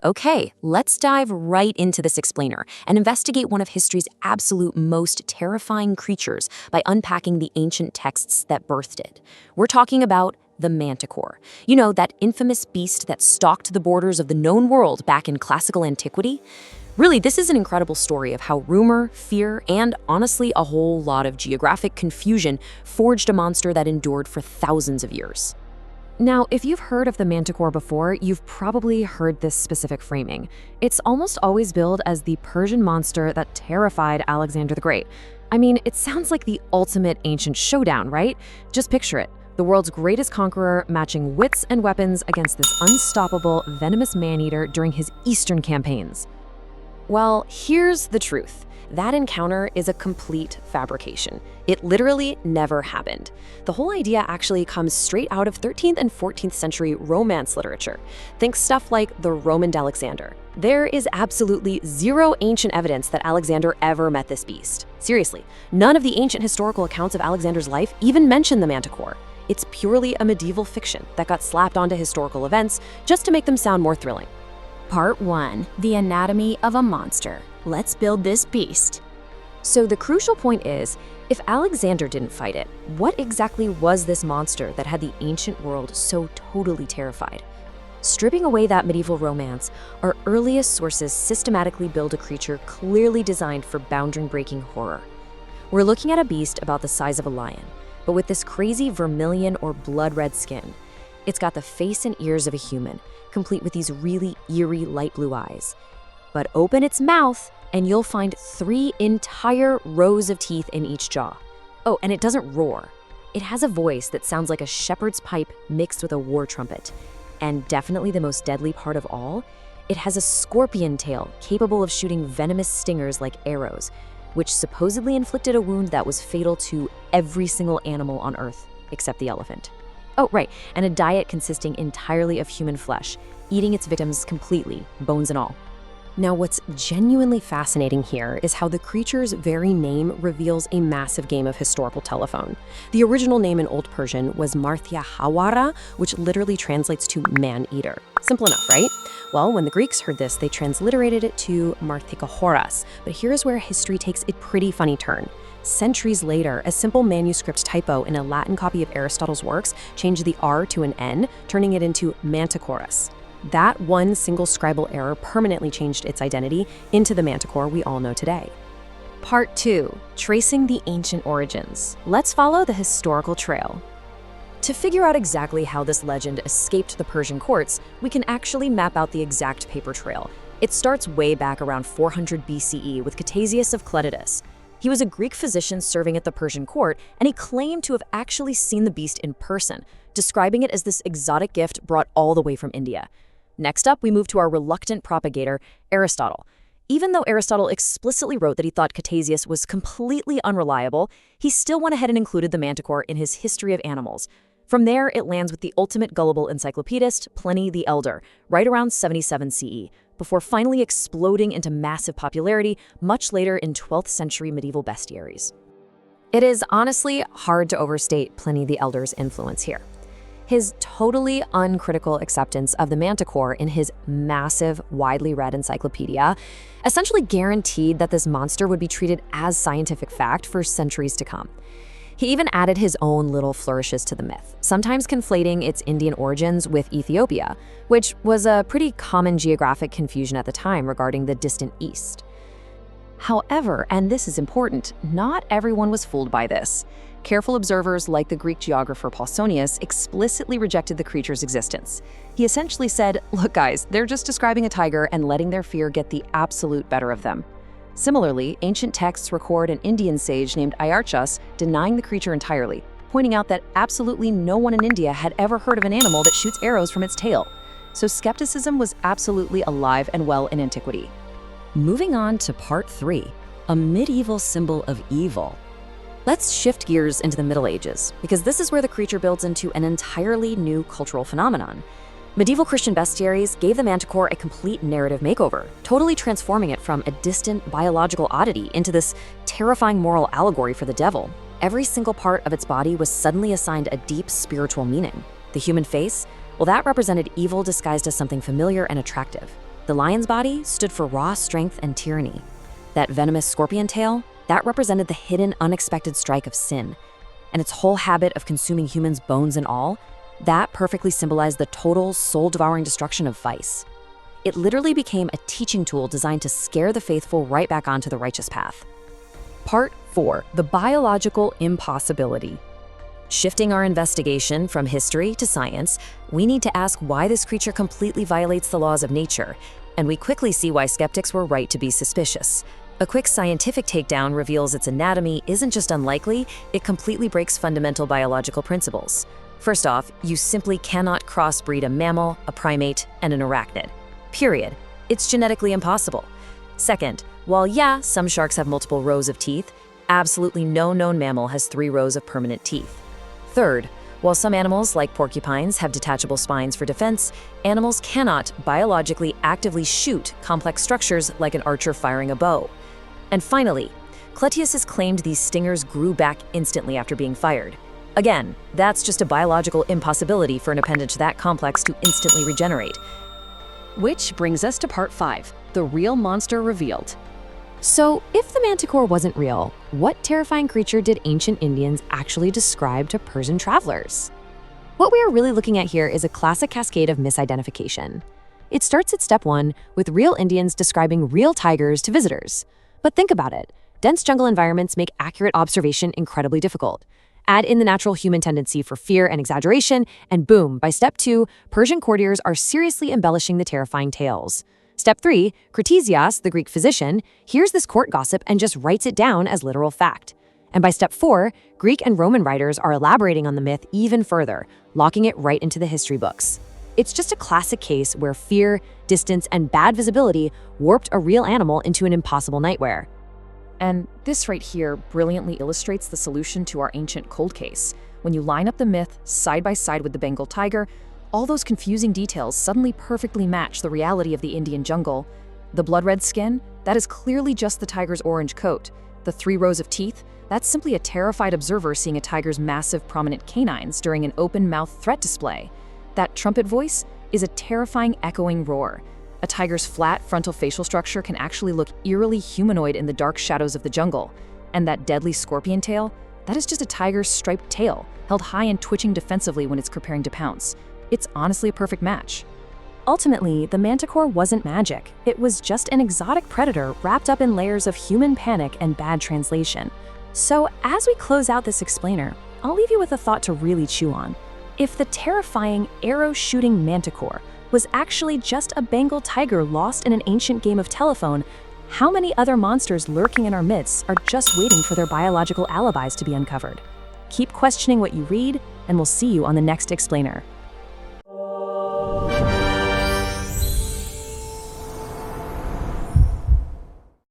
Okay, let's dive right into this explainer and investigate one of history's absolute most terrifying creatures by unpacking the ancient texts that birthed it. We're talking about the Manticore. You know, that infamous beast that stalked the borders of the known world back in classical antiquity? Really, this is an incredible story of how rumor, fear, and honestly a whole lot of geographic confusion forged a monster that endured for thousands of years. Now, if you've heard of the Manticore before, you've probably heard this specific framing. It's almost always billed as the Persian monster that terrified Alexander the Great. I mean, it sounds like the ultimate ancient showdown, right? Just picture it. The world's greatest conqueror matching wits and weapons against this unstoppable, venomous man-eater during his eastern campaigns. Well, here's the truth. That encounter is a complete fabrication. It literally never happened. The whole idea actually comes straight out of 13th and 14th century Romance literature. Think stuff like the Roman Alexander. There is absolutely zero ancient evidence that Alexander ever met this beast. Seriously, none of the ancient historical accounts of Alexander's life even mention the Manticore. It's purely a medieval fiction that got slapped onto historical events just to make them sound more thrilling. Part 1. The Anatomy of a Monster. Let's build this beast. So the crucial point is, if Alexander didn't fight it, what exactly was this monster that had the ancient world so totally terrified? Stripping away that medieval romance, our earliest sources systematically build a creature clearly designed for boundary-breaking horror. We're looking at a beast about the size of a lion, but with this crazy vermilion or blood-red skin. It's got the face and ears of a human, complete with these really eerie light blue eyes. But open its mouth, and you'll find 3 entire rows of teeth in each jaw. Oh, and it doesn't roar. It has a voice that sounds like a shepherd's pipe mixed with a war trumpet. And definitely the most deadly part of all, it has a scorpion tail capable of shooting venomous stingers like arrows, which supposedly inflicted a wound that was fatal to every single animal on Earth, except the elephant. Oh, right, and a diet consisting entirely of human flesh, eating its victims completely, bones and all. Now, what's genuinely fascinating here is how the creature's very name reveals a massive game of historical telephone. The original name in Old Persian was Marthia Hawara, which literally translates to man-eater. Simple enough, right? Well, when the Greeks heard this, they transliterated it to Marthikahoras. But here's where history takes a pretty funny turn. Centuries later, a simple manuscript typo in a Latin copy of Aristotle's works changed the R to an N, turning it into Manticorus. That one single scribal error permanently changed its identity into the Manticore we all know today. Part 2. Tracing the ancient origins. Let's follow the historical trail. To figure out exactly how this legend escaped the Persian courts, we can actually map out the exact paper trail. It starts way back around 400 BCE with Ctesias of Cleidus. He was a Greek physician serving at the Persian court, and he claimed to have actually seen the beast in person, describing it as this exotic gift brought all the way from India. Next up, we move to our reluctant propagator, Aristotle. Even though Aristotle explicitly wrote that he thought Ctesias was completely unreliable, he still went ahead and included the Manticore in his History of Animals. From there, it lands with the ultimate gullible encyclopedist, Pliny the Elder, right around 77 CE, before finally exploding into massive popularity much later in 12th century medieval bestiaries. It is honestly hard to overstate Pliny the Elder's influence here. His totally uncritical acceptance of the Manticore in his massive, widely read encyclopedia essentially guaranteed that this monster would be treated as scientific fact for centuries to come. He even added his own little flourishes to the myth, sometimes conflating its Indian origins with Ethiopia, which was a pretty common geographic confusion at the time regarding the distant East. However, and this is important, not everyone was fooled by this. Careful observers like the Greek geographer Pausanias explicitly rejected the creature's existence. He essentially said, look guys, they're just describing a tiger and letting their fear get the absolute better of them. Similarly, ancient texts record an Indian sage named Artaxerxes denying the creature entirely, pointing out that absolutely no one in India had ever heard of an animal that shoots arrows from its tail. So skepticism was absolutely alive and well in antiquity. Moving on to part 3, a medieval symbol of evil. Let's shift gears into the Middle Ages, because this is where the creature builds into an entirely new cultural phenomenon. Medieval Christian bestiaries gave the Manticore a complete narrative makeover, totally transforming it from a distant biological oddity into this terrifying moral allegory for the devil. Every single part of its body was suddenly assigned a deep spiritual meaning. The human face? Well, that represented evil disguised as something familiar and attractive. The lion's body stood for raw strength and tyranny. That venomous scorpion tail, that represented the hidden, unexpected strike of sin. And its whole habit of consuming humans, bones and all, that perfectly symbolized the total, soul-devouring destruction of vice. It literally became a teaching tool designed to scare the faithful right back onto the righteous path. Part 4. The biological impossibility. Shifting our investigation from history to science, we need to ask why this creature completely violates the laws of nature, and we quickly see why skeptics were right to be suspicious. A quick scientific takedown reveals its anatomy isn't just unlikely, it completely breaks fundamental biological principles. First off, you simply cannot crossbreed a mammal, a primate, and an arachnid. Period. It's genetically impossible. Second, while some sharks have multiple rows of teeth, absolutely no known mammal has 3 rows of permanent teeth. Third, while some animals, like porcupines, have detachable spines for defense, animals cannot biologically actively shoot complex structures like an archer firing a bow. And finally, Clutius has claimed these stingers grew back instantly after being fired. Again, that's just a biological impossibility for an appendage that complex to instantly regenerate. Which brings us to Part 5, the real monster revealed. So, if the Manticore wasn't real, what terrifying creature did ancient Indians actually describe to Persian travelers? What we are really looking at here is a classic cascade of misidentification. It starts at step 1 with real Indians describing real tigers to visitors. But think about it. Dense jungle environments make accurate observation incredibly difficult. Add in the natural human tendency for fear and exaggeration, and boom, by step 2, Persian courtiers are seriously embellishing the terrifying tales. Step 3, Ctesias, the Greek physician, hears this court gossip and just writes it down as literal fact. And by step 4, Greek and Roman writers are elaborating on the myth even further, locking it right into the history books. It's just a classic case where fear, distance, and bad visibility warped a real animal into an impossible nightmare. And this right here brilliantly illustrates the solution to our ancient cold case. When you line up the myth side by side with the Bengal tiger, all those confusing details suddenly perfectly match the reality of the Indian jungle. The blood-red skin, that is clearly just the tiger's orange coat. The 3 rows of teeth, that's simply a terrified observer seeing a tiger's massive prominent canines during an open-mouth threat display. That trumpet voice is a terrifying echoing roar. A tiger's flat frontal facial structure can actually look eerily humanoid in the dark shadows of the jungle. And that deadly scorpion tail, that is just a tiger's striped tail, held high and twitching defensively when it's preparing to pounce. It's honestly a perfect match. Ultimately, the Manticore wasn't magic. It was just an exotic predator wrapped up in layers of human panic and bad translation. So, as we close out this explainer, I'll leave you with a thought to really chew on. If the terrifying, arrow-shooting Manticore was actually just a Bengal tiger lost in an ancient game of telephone, how many other monsters lurking in our midst are just waiting for their biological alibis to be uncovered? Keep questioning what you read, and we'll see you on the next explainer.